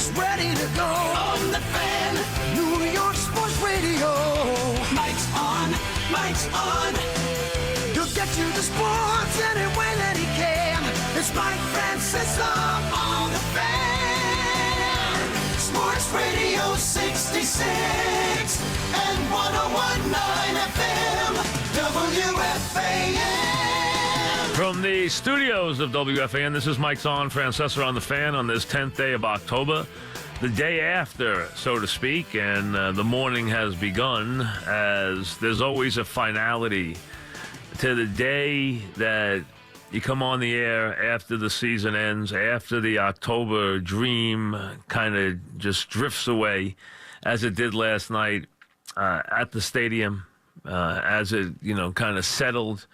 is ready to go. On the Fan, New York Sports Radio. Mike's on, Mike's on. He'll get you the sports any way that he can. It's Mike Francesa on the Fan. Sports Radio 66 and 101.9 FM. WFAN. From the studios of WFAN, this is Mike's on Francesa on the Fan on this 10th day of October, the day after, so to speak, and the morning has begun as there's always a finality to the day that you come on the air after the season ends, after the October dream kind of just drifts away, as it did last night at the stadium, as it, kind of settled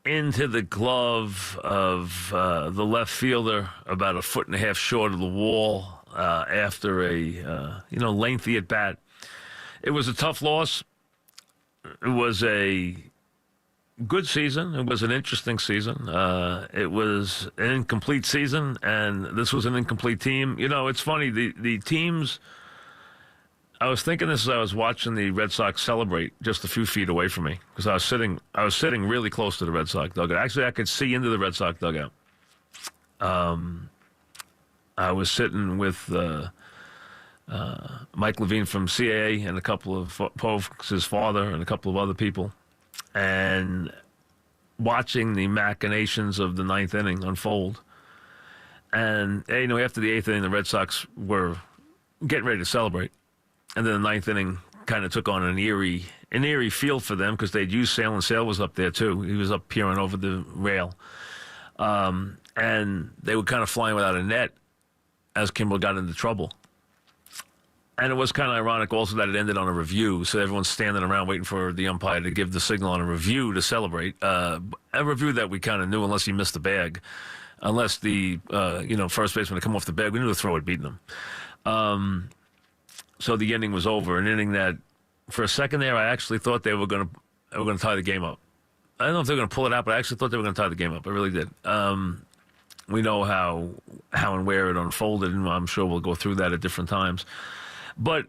into the glove of the left fielder, about a foot and a half short of the wall after a lengthy at bat. It was a tough loss. It was a good season. It was an interesting season. It was an incomplete season, and this was an incomplete team. It's funny, the teams. I was thinking this as I was watching the Red Sox celebrate just a few feet away from me, because I was sitting really close to the Red Sox dugout. Actually, I could see into the Red Sox dugout. I was sitting with Mike Levine from CAA and a couple of folks, his father, and a couple of other people, and watching the machinations of the ninth inning unfold. And after the eighth inning, the Red Sox were getting ready to celebrate. And then the ninth inning kind of took on an eerie feel for them, because they'd used Sale, and Sale was up there too. He was up peering over the rail. And they were kind of flying without a net as Kimball got into trouble. And it was kind of ironic also that it ended on a review, so everyone's standing around waiting for the umpire to give the signal on a review to celebrate. A review that we kind of knew, unless he missed the bag. Unless the first baseman had come off the bag, we knew the throw had beaten him. So the inning was over, an inning that, for a second there, I actually thought they were going to tie the game up. I don't know if they were going to pull it out, but I actually thought they were going to tie the game up. I really did. We know how and where it unfolded, and I'm sure we'll go through that at different times. But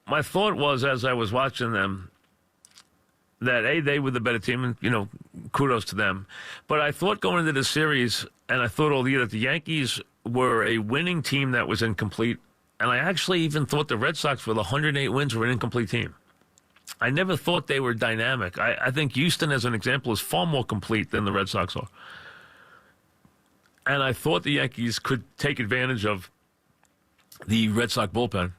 my thought was, as I was watching them, that, they were the better team, and, kudos to them. But I thought going into the series, and I thought all year, that the Yankees were a winning team that was incomplete. And I actually even thought the Red Sox, with 108 wins, were an incomplete team. I never thought they were dynamic. I think Houston, as an example, is far more complete than the Red Sox are. And I thought the Yankees could take advantage of the Red Sox bullpen.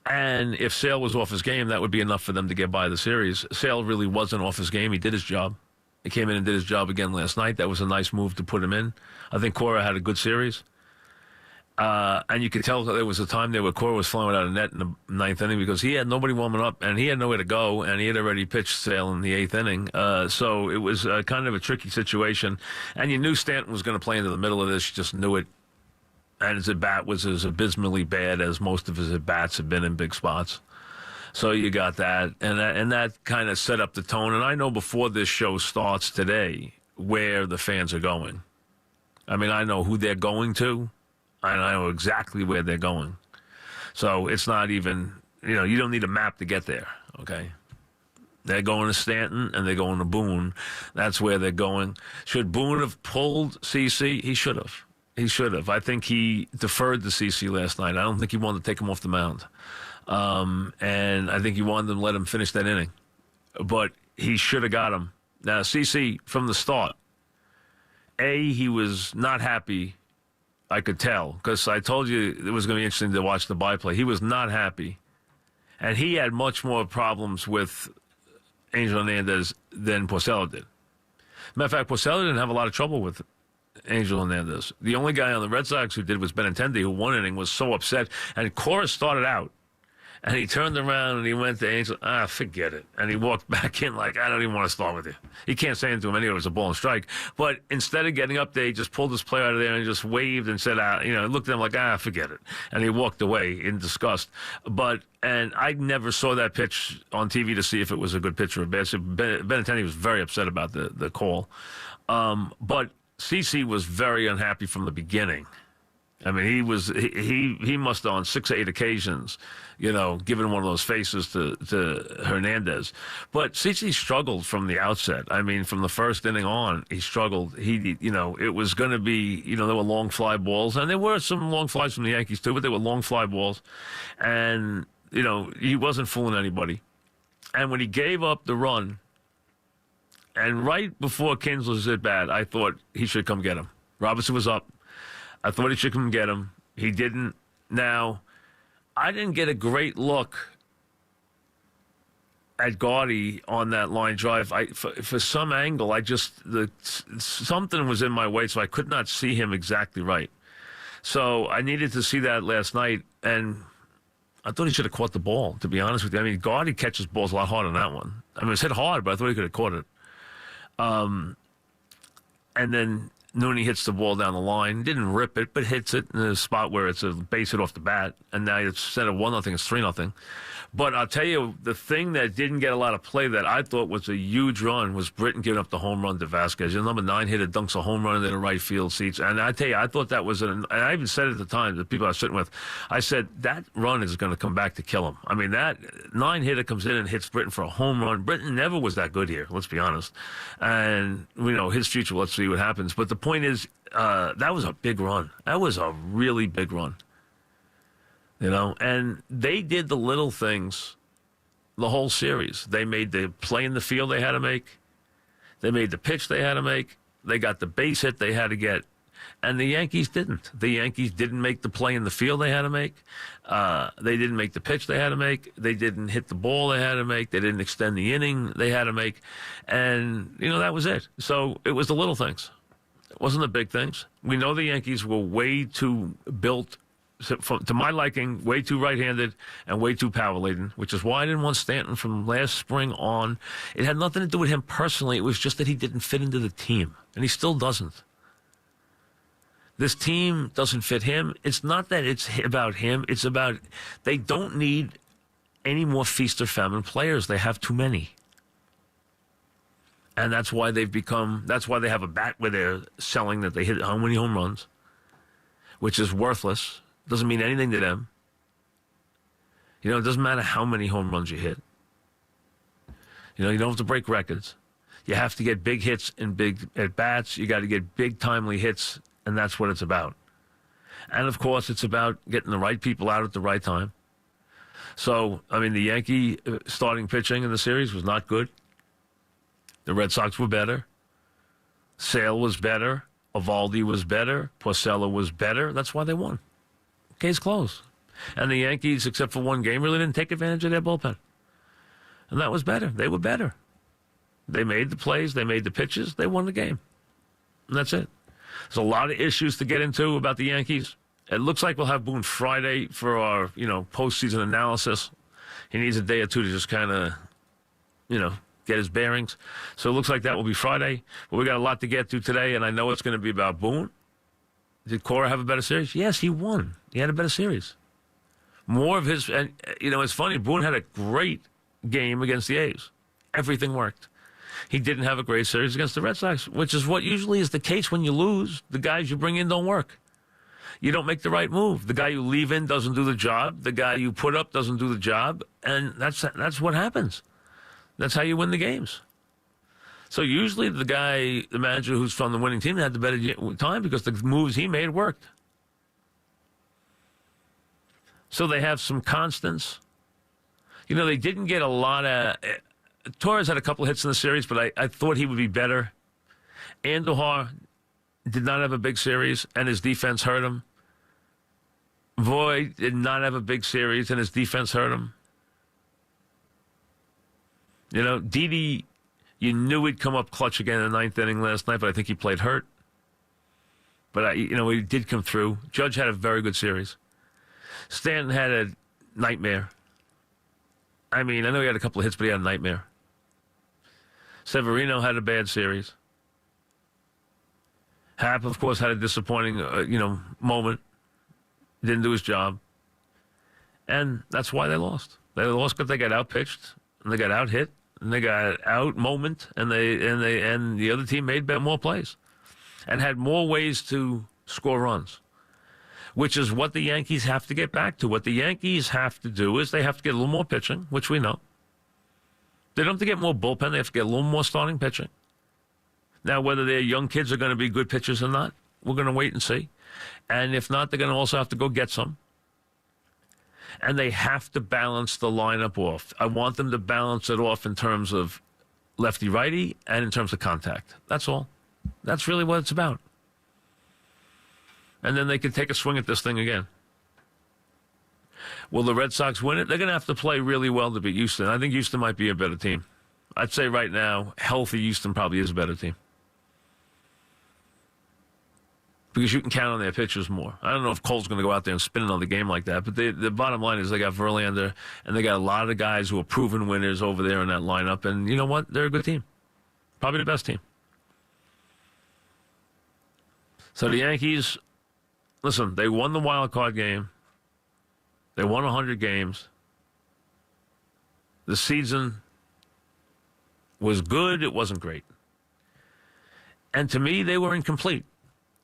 And if Sale was off his game, that would be enough for them to get by the series. Sale really wasn't off his game. He did his job. He came in and did his job again last night. That was a nice move to put him in. I think Cora had a good series. And you could tell there was a time there where Cora was flying without a net in the ninth inning, because he had nobody warming up, and he had nowhere to go, and he had already pitched Sale in the eighth inning. So it was kind of a tricky situation. And you knew Stanton was going to play into the middle of this. You just knew it. And his at-bat was as abysmally bad as most of his at-bats have been in big spots. So you got that. And that kind of set up the tone. And I know before this show starts today where the fans are going. I mean, I know who they're going to. And I know exactly where they're going. So it's not even, you don't need a map to get there, okay? They're going to Stanton, and they're going to Boone. That's where they're going. Should Boone have pulled CC? He should have. He should have. I think he deferred to CC last night. I don't think he wanted to take him off the mound. And I think he wanted to let him finish that inning. But he should have got him. Now, CC, from the start, he was not happy. I could tell, because I told you it was going to be interesting to watch the byplay. He was not happy. And he had much more problems with Angel Hernandez than Porcello did. Matter of fact, Porcello didn't have a lot of trouble with Angel Hernandez. The only guy on the Red Sox who did was Benintendi, who one inning was so upset. And Cora started out, and he turned around and he went to Angel. Forget it. And he walked back in like, I don't even want to start with you. He can't say anything to him anyway. It was a ball and strike. But instead of getting up there, he just pulled his player out of there and just waved and said, looked at him like, forget it. And he walked away in disgust. And I never saw that pitch on TV to see if it was a good pitch or a bad. So Benintendi was very upset about the call. But CC was very unhappy from the beginning. I mean, he must have on 6 or 8 occasions, given one of those faces to Hernandez. But CeCe struggled from the outset. I mean, from the first inning on, he struggled. It was going to be, there were long fly balls, and there were some long flies from the Yankees too, but they were long fly balls, and he wasn't fooling anybody. And when he gave up the run, and right before Kinsler's at bat, I thought he should come get him. Robinson was up. I thought he should come get him. He didn't. Now, I didn't get a great look at Gaudy on that line drive. For some angle, something was in my way, so I could not see him exactly right. So I needed to see that last night, and I thought he should have caught the ball, to be honest with you. I mean, Gaudy catches balls a lot harder than that one. I mean, it was hit hard, but I thought he could have caught it. And then Nooney hits the ball down the line. Didn't rip it, but hits it in a spot where it's a base hit off the bat. And now instead of 1-0, it's 3-0. But I'll tell you, the thing that didn't get a lot of play that I thought was a huge run was Britton giving up the home run to Vasquez. The number 9 hitter dunks a home run into the right field seats. And I tell you, I thought that was and I even said at the time, the people I was sitting with, I said, that run is going to come back to kill him. I mean, that 9 hitter comes in and hits Britton for a home run. Britton never was that good here, let's be honest. And, his future, let's see what happens. But the point is, that was a big run. That was a really big run. And they did the little things the whole series. They made the play in the field they had to make. They made the pitch they had to make. They got the base hit they had to get. And the Yankees didn't. The Yankees didn't make the play in the field they had to make. They didn't make the pitch they had to make. They didn't hit the ball they had to make. They didn't extend the inning they had to make. And, that was it. So it was the little things. It wasn't the big things. We know the Yankees were way too built, to my liking, way too right-handed and way too power-laden, which is why I didn't want Stanton from last spring on. It had nothing to do with him personally. It was just that he didn't fit into the team, and he still doesn't. This team doesn't fit him. It's not that it's about him. It's about they don't need any more feast or famine players. They have too many. And that's why they have a bat where they're selling that they hit how many home runs, which is worthless. Doesn't mean anything to them. It doesn't matter how many home runs you hit. You don't have to break records. You have to get big hits and big at-bats. You got to get big, timely hits, and that's what it's about. And, of course, it's about getting the right people out at the right time. So, the Yankee starting pitching in the series was not good. The Red Sox were better. Sale was better. Evaldi was better. Porcello was better. That's why they won. Case closed. And the Yankees, except for one game, really didn't take advantage of their bullpen. And that was better. They were better. They made the plays. They made the pitches. They won the game. And that's it. There's a lot of issues to get into about the Yankees. It looks like we'll have Boone Friday for our, postseason analysis. He needs a day or two to just kind of, get his bearings. So it looks like that will be Friday. But we got a lot to get to today, and I know it's going to be about Boone. Did Cora have a better series? Yes, he won. He had a better series. More of his, and it's funny, Boone had a great game against the A's. Everything worked. He didn't have a great series against the Red Sox, which is what usually is the case when you lose. The guys you bring in don't work. You don't make the right move. The guy you leave in doesn't do the job. The guy you put up doesn't do the job. And that's what happens. That's how you win the games. So usually the manager who's from the winning team had the better time because the moves he made worked. So they have some constants. They didn't get a lot of... Torres had a couple of hits in the series, but I thought he would be better. Andujar did not have a big series, and his defense hurt him. Voit did not have a big series, and his defense hurt him. Didi... You knew he'd come up clutch again in the ninth inning last night, but I think he played hurt. But, he did come through. Judge had a very good series. Stanton had a nightmare. I know he had a couple of hits, but he had a nightmare. Severino had a bad series. Happ, of course, had a disappointing, moment. Didn't do his job. And that's why they lost. They lost because they got outpitched and they got out-hit. And they got out moment, and the other team made more plays, and had more ways to score runs. which is what the Yankees have to get back to. What the Yankees have to do is they have to get a little more pitching, which we know. They don't have to get more bullpen. They have to get a little more starting pitching. Now, whether their young kids are going to be good pitchers or not, we're going to wait and see. And if not, they're going to also have to go get some. And they have to balance the lineup off. I want them to balance it off in terms of lefty-righty and in terms of contact. That's all. That's really what it's about. And then they can take a swing at this thing again. Will the Red Sox win it? They're going to have to play really well to beat Houston. I think Houston might be a better team. I'd say right now, healthy Houston probably is a better team. Because you can count on their pitchers more. I don't know if Cole's going to go out there and spin another game like that, but the bottom line is they got Verlander, and they got a lot of guys who are proven winners over there in that lineup, and you know what? They're a good team. Probably the best team. So the Yankees, listen, they won the wild card game. They won 100 games. The season was good. It wasn't great. And to me, they were incomplete.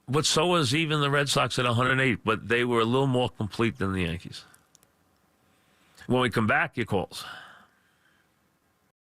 But so was even the Red Sox at 108, but they were a little more complete than the Yankees. When we come back, your calls.